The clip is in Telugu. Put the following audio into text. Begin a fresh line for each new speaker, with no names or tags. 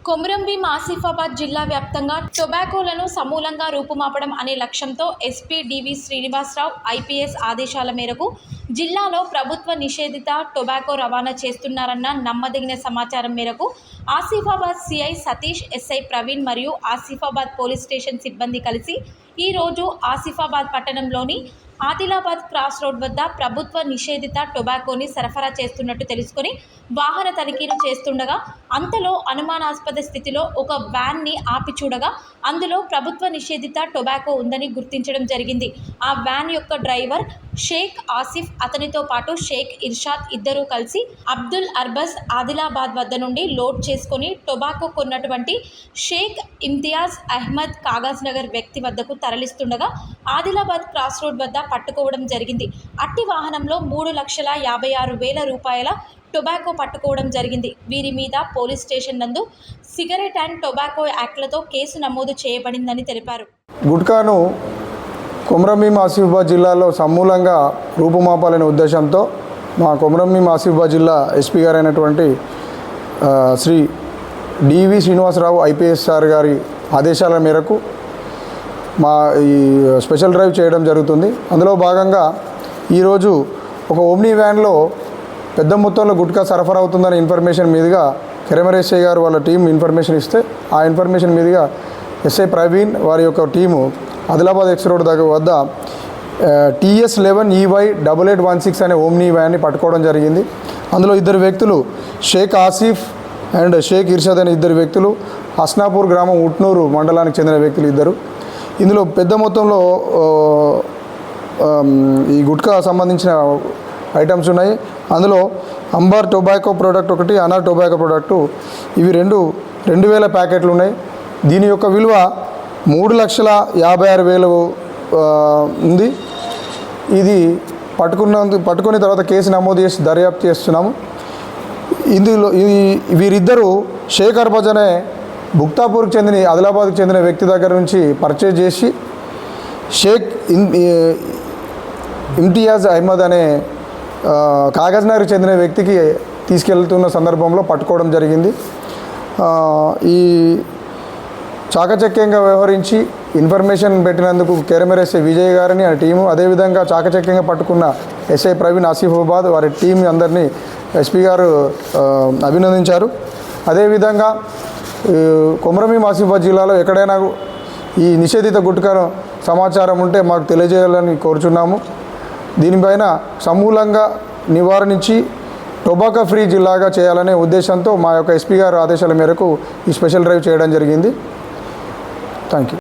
కొమురంభీం ఆసిఫాబాద్ జిల్లా వ్యాప్తంగా టొబాకోలను సమూలంగా రూపుమాపడం అనే లక్ష్యంతో ఎస్పీ డివి శ్రీనివాసరావు ఐపీఎస్ ఆదేశాల మేరకు జిల్లాలో ప్రభుత్వ నిషేధిత టొబాకో రవాణా చేస్తున్నారన్న నమ్మదగిన సమాచారం మేరకు ఆసిఫాబాద్ సిఐ సతీష్, ఎస్ఐ ప్రవీణ్ మరియు ఆసిఫాబాద్ పోలీస్ స్టేషన్ సిబ్బంది కలిసి ఈరోజు ఆసిఫాబాద్ పట్టణంలోని ఆదిలాబాద్ క్రాస్ రోడ్ వద్ద ప్రభుత్వ నిషేధిత టొబాకోని సరఫరా చేస్తున్నట్టు తెలుసుకొని వాహన తనిఖీలు చేస్తుండగా అంతలో అనుమానాస్పద స్థితిలో ఒక వ్యాన్ని ఆపి చూడగా అందులో ప్రభుత్వ నిషేధిత టొబాకో ఉందని గుర్తించడం జరిగింది. ఆ వ్యాన్ యొక్క డ్రైవర్ షేక్ ఆసిఫ్, అతనితో పాటు షేక్ ఇర్షాద్ ఇద్దరూ కలిసి అబ్దుల్ అర్బస్ ఆదిలాబాద్ వద్ద నుండి లోడ్ చేసుకొని టొబాకో కొన్నటువంటి షేక్ ఇమ్తియాజ్ అహ్మద్ కాగజ్ నగర్ వ్యక్తి వద్దకు తరలిస్తుండగా ఆదిలాబాద్ క్రాస్ రోడ్ వద్ద పట్టుకోవడం జరిగింది. అట్టి వాహనంలో 3,56,000 రూపాయల టొబాకో పట్టుకోవడం జరిగింది. వీరి మీద పోలీస్ స్టేషన్ నందు సిగరెట్ అండ్ టొబాకో యాక్ట్లతో కేసు నమోదు చేయబడిందని తెలిపారు.
గుట్కాను కొమురంభీం ఆసిఫాబాద్ జిల్లాలో సమూలంగా రూపుమాపాలనే ఉద్దేశంతో మా కొమురంభీం ఆసిఫాబాద్ జిల్లా ఎస్పీ గారు అయినటువంటి శ్రీ డివి శ్రీనివాసరావు ఐపీఎస్ సార్ గారి ఆదేశాల మేరకు మా ఈ స్పెషల్ డ్రైవ్ చేయడం జరుగుతుంది. అందులో భాగంగా ఈరోజు ఒక ఓమ్నీ వ్యాన్లో పెద్ద మొత్తంలో గుట్కా సరఫరా అవుతుందనే ఇన్ఫర్మేషన్ మీదుగా కెరమరేశ్వయ్య గారు వాళ్ళ టీం ఇన్ఫర్మేషన్ ఇస్తే ఆ ఇన్ఫర్మేషన్ మీదుగా ఎస్ఐ ప్రవీణ్ వారి యొక్క టీము ఆదిలాబాద్ ఎక్స్ రోడ్ దగ్గర వద్ద TS11EY8816 అనే ఓమ్నీ వ్యాన్ని పట్టుకోవడం జరిగింది. అందులో ఇద్దరు వ్యక్తులు షేక్ ఆసిఫ్ అండ్ షేక్ ఇర్షాద్ అనే ఇద్దరు వ్యక్తులు హస్నాపూర్ గ్రామం ఉట్నూరు మండలానికి చెందిన వ్యక్తులు ఇద్దరు. ఇందులో పెద్ద మొత్తంలో ఈ గుట్కా సంబంధించిన ఐటమ్స్ ఉన్నాయి. అందులో అంబర్ టొబాకో ప్రోడక్ట్ ఒకటి, అనార్ టొబాకో ప్రోడక్టు, ఇవి 2,000 ప్యాకెట్లు ఉన్నాయి. దీని యొక్క విలువ 3,56,000 ఉంది. ఇది పట్టుకున్న తర్వాత కేసు నమోదు చేసి దర్యాప్తు చేస్తున్నాము. ఇందులో వీరిద్దరూ షేక్ అర్బజ్ అనే బుక్తాపూర్కి చెందిన ఆదిలాబాద్కి చెందిన వ్యక్తి దగ్గర నుంచి పర్చేజ్ చేసి షేక్ ఇమ్తియాజ్ అహ్మద్ అనే కాగజ్ నగర్కి చెందిన వ్యక్తికి తీసుకెళ్తున్న సందర్భంలో పట్టుకోవడం జరిగింది. ఈ చాకచక్యంగా వ్యవహరించి ఇన్ఫర్మేషన్ పెట్టినందుకు కెరమరేశ్వరి విజయ్ గారిని ఆ టీము, అదేవిధంగా చాకచక్యంగా పట్టుకున్న ఎస్ఐ ప్రవీణ్ ఆసిఫాబాద్ వారి టీం అందరినీ ఎస్పీ గారు అభినందించారు. అదేవిధంగా కొమురంభీం ఆసిఫాబాద్ జిల్లాలో ఎక్కడైనా ఈ నిషేధిత గుట్కా సమాచారం ఉంటే మాకు తెలియజేయాలని కోరుచున్నాము. దీనిపైన సమూలంగా నివారించి టొబాకో ఫ్రీ జిల్లాగా చేయాలనే ఉద్దేశంతో మా యొక్క ఎస్పీ గారు ఆదేశాల మేరకు ఈ స్పెషల్ డ్రైవ్ చేయడం జరిగింది. Thank you.